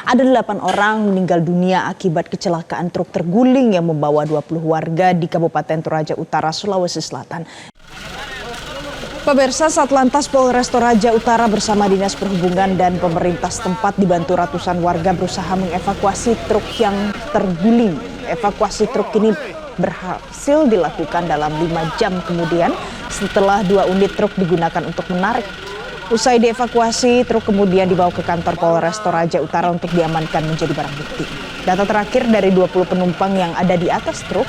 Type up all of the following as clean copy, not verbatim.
Ada 8 orang meninggal dunia akibat kecelakaan truk terguling yang membawa 20 warga di Kabupaten Toraja Utara, Sulawesi Selatan. Pemirsa, Satlantas Polres Toraja Utara bersama Dinas Perhubungan dan pemerintah setempat dibantu ratusan warga berusaha mengevakuasi truk yang terguling. Evakuasi truk ini berhasil dilakukan dalam 5 jam kemudian setelah 2 unit truk digunakan untuk menarik. Usai dievakuasi, truk kemudian dibawa ke kantor Polres Toraja Utara untuk diamankan menjadi barang bukti. Data terakhir dari 20 penumpang yang ada di atas truk,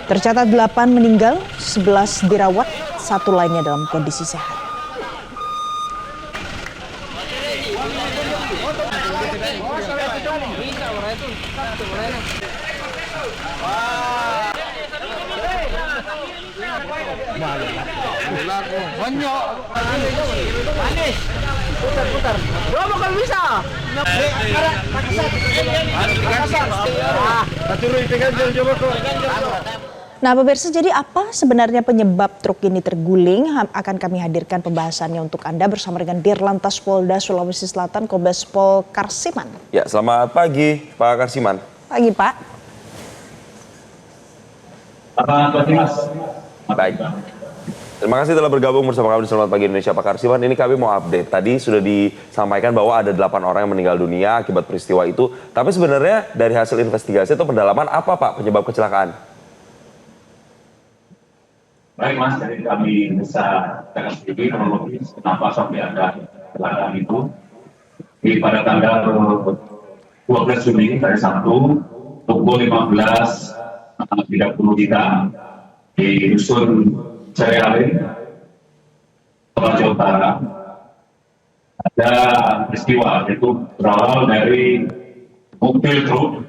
tercatat 8 meninggal, 11 dirawat, 1 lainnya dalam kondisi sehat. Putar. Bro, kalau bisa. Nah, pemirsa, jadi apa sebenarnya penyebab truk ini terguling? Akan kami hadirkan pembahasannya untuk Anda bersama dengan Dirlantas Polda Sulawesi Selatan, Kombes Pol Karsiman. Ya, selamat pagi, Pak Karsiman. Pagi, Pak. Selamat pagi, Mas. Baik. Terima kasih telah bergabung bersama kami di Selamat Pagi Indonesia, Pak Karsiman. Ini kami mau update. Tadi sudah disampaikan bahwa ada 8 orang yang meninggal dunia akibat peristiwa itu. Tapi sebenarnya dari hasil investigasi atau pendalaman apa, Pak, penyebab kecelakaan? Baik, Mas. Jadi kami bisa tekan sedikit kronologis kenapa sampai ada kecelakaan itu. Pada tanggal 12 Juni hari Sabtu pukul 15.30 di dusun Cereale, Toraja Utara, ada peristiwa yaitu berawal dari mobil truk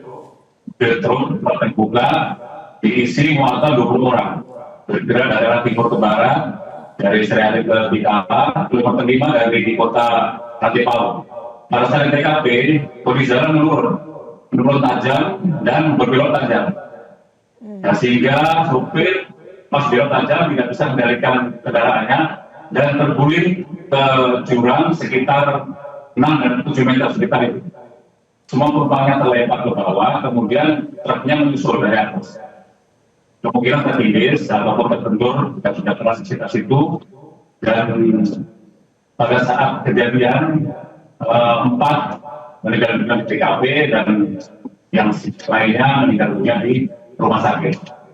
terbuka diisi muatan 20 orang bergerak dari arah timur ke barat, dari Cereale ke Bikala, kilometer 5 dari kota Ratipau. Pada saat TKP, kondisi jalan menurun tajam dan berbelok tajam. Nah, sehingga supir pas belok tajam tidak bisa mengendalikan kendaraannya dan terguling ke jurang sekitar 6 dan 7 meter sekitar itu. Semua penumpangnya terlempar ke bawah, kemudian truknya menyusul dari atas. Kemungkinan tertindih ataupun terbentur dan sudah keras di sekitar situ. Dan pada saat kejadian 4 meninggal dunia di TKP dan yang lainnya meninggal dunia di rumah sakit.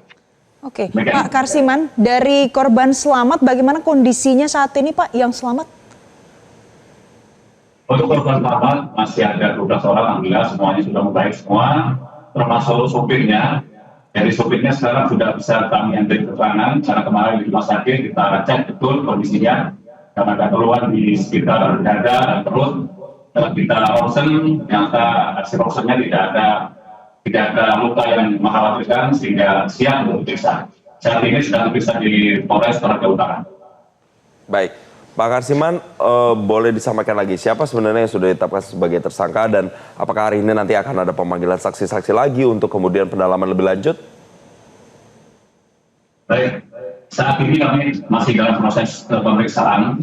Oke, Pak Karsiman, dari korban selamat bagaimana kondisinya saat ini, Pak, yang selamat? Untuk korban selamat masih ada 12 orang, alhamdulillah semuanya sudah membaik semua, termasuk sopirnya. Jadi sopirnya sekarang sudah bisa kami ambil keterangan, karena kemarin di rumah sakit kita cek betul kondisinya, karena ada keluhan di sekitar dada dan perut. Setelah kita ronsen, ternyata hasil ronsennya tidak ada luka yang mengkhawatirkan sehingga siap untuk diperiksa. Saat ini sedang diperiksa di Polres Toraja Utara. Baik, Pak Karsiman, boleh disampaikan lagi siapa sebenarnya yang sudah ditetapkan sebagai tersangka dan apakah hari ini nanti akan ada pemanggilan saksi-saksi lagi untuk kemudian pendalaman lebih lanjut? Baik, saat ini kami masih dalam proses pemeriksaan.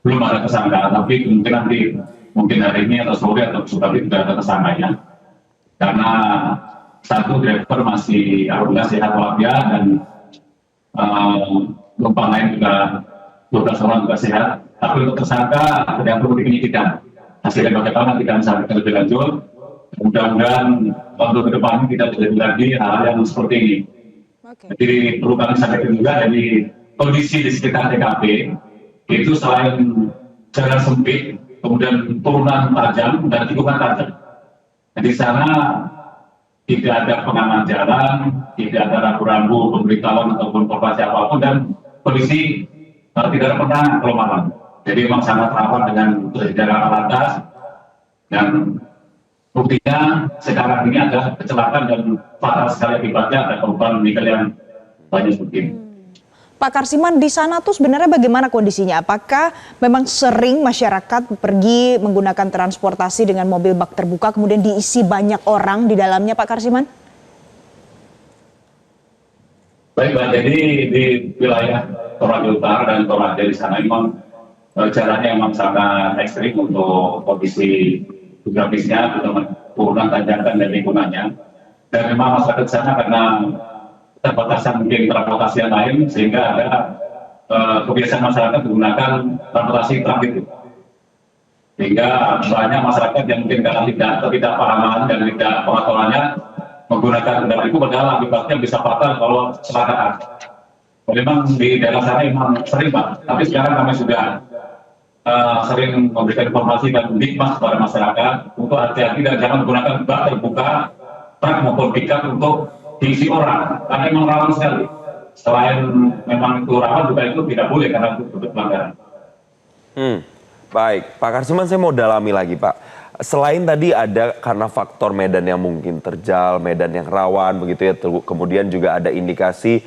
Belum ada tersangka, tapi mungkin hari ini atau sore atau besok hari sudah ada tersangkanya. Karena satu driver masih alhamdulillah sehat walafiat dan penumpang lain juga 12 orang juga sehat. Tapi untuk tersangka ada yang perlu dipenyidikan. Hasilnya bagaimana kita bisa lebih lanjut. Mudah-mudahan untuk ke depan tidak terjadi lagi hal yang seperti ini. Jadi perlu kami sampaikan juga dari kondisi di sekitar TKP itu selain jalan sempit, kemudian turunan tajam dan tikungan tajam. Di sana tidak ada pengaman jalan, tidak ada rambu-rambu pemberitahuan ataupun informasi apapun dan kondisi tidak ada penanganan kalau malam. Jadi memang sangat rawan dengan terjadinya lantas dan buktinya sekarang ini ada kecelakaan dan fatal sekali akibatnya ada korban meninggal yang banyak seperti ini. Pak Karsiman, di sana tuh sebenarnya bagaimana kondisinya? Apakah memang sering masyarakat pergi menggunakan transportasi dengan mobil bak terbuka kemudian diisi banyak orang di dalamnya, Pak Karsiman? Baik, Mbak, jadi di wilayah Toraja Utara dan Toraja di sana memang jalannya memang sangat ekstrim untuk kondisi geografisnya, terutama turunan tanjakan dan lingkungannya. Dan memang masyarakat di sana karena keterbatasan mungkin transportasi yang lain, sehingga ada kebiasaan masyarakat menggunakan transportasi truk itu. Sehingga banyak masyarakat yang mungkin karena ketidakpahaman dan tidak pengetahuannya menggunakan kendaraan itu, padahal akibatnya bisa fatal kalau kecelakaan. Memang di daerah sana memang sering Pak, tapi sekarang kami sudah sering memberikan informasi dan hikmah kepada masyarakat untuk hati-hati dan jangan menggunakan bak terbuka truk maupun pickup untuk diisi orang, karena memang rawan sekali. Selain memang itu rawan, juga itu tidak boleh karena itu bentuk pelanggaran. Baik, Pak Karsiman, saya mau dalami lagi Pak. Selain tadi ada karena faktor medan yang mungkin terjal, medan yang rawan begitu ya, kemudian juga ada indikasi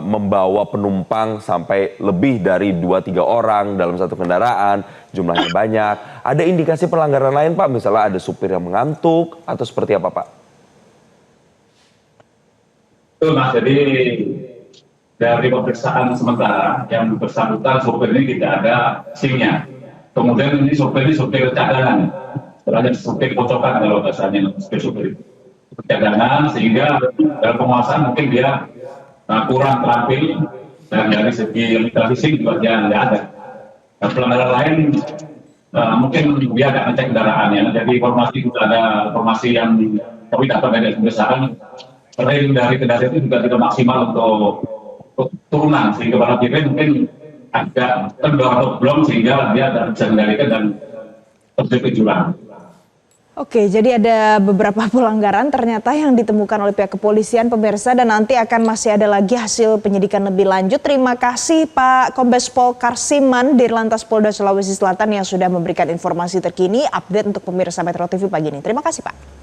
membawa penumpang sampai lebih dari 2-3 orang dalam satu kendaraan, jumlahnya banyak. Ada indikasi pelanggaran lain Pak, misalnya ada supir yang mengantuk atau seperti apa Pak? Betul Mas, jadi dari pemeriksaan sementara yang bersangkutan supir ini tidak ada SIM-nya. Kemudian ini supir cadangan, setelahnya supir kocokan kalau bahasanya supir cadangan, sehingga dalam penguasaan mungkin dia kurang terampil, dan dari segi limitasi SIM juga dia tidak ada. Dan pelanggaran lain mungkin dia agak ngecek kendaraannya, jadi informasi sudah ada informasi yang tapi dapat dari pemeriksaan rem dari kendaraan itu juga tidak maksimal untuk turunan, sehingga para pilot mungkin agak kendor atau belum, sehingga dia tidak bisa mengendalikan dan terjun ke jurang. Oke, jadi ada beberapa pelanggaran ternyata yang ditemukan oleh pihak kepolisian pemirsa, dan nanti akan masih ada lagi hasil penyidikan lebih lanjut. Terima kasih Pak Kombes Pol Karsiman, Dirlantas Polda Sulawesi Selatan yang sudah memberikan informasi terkini update untuk pemirsa Metro TV pagi ini. Terima kasih Pak.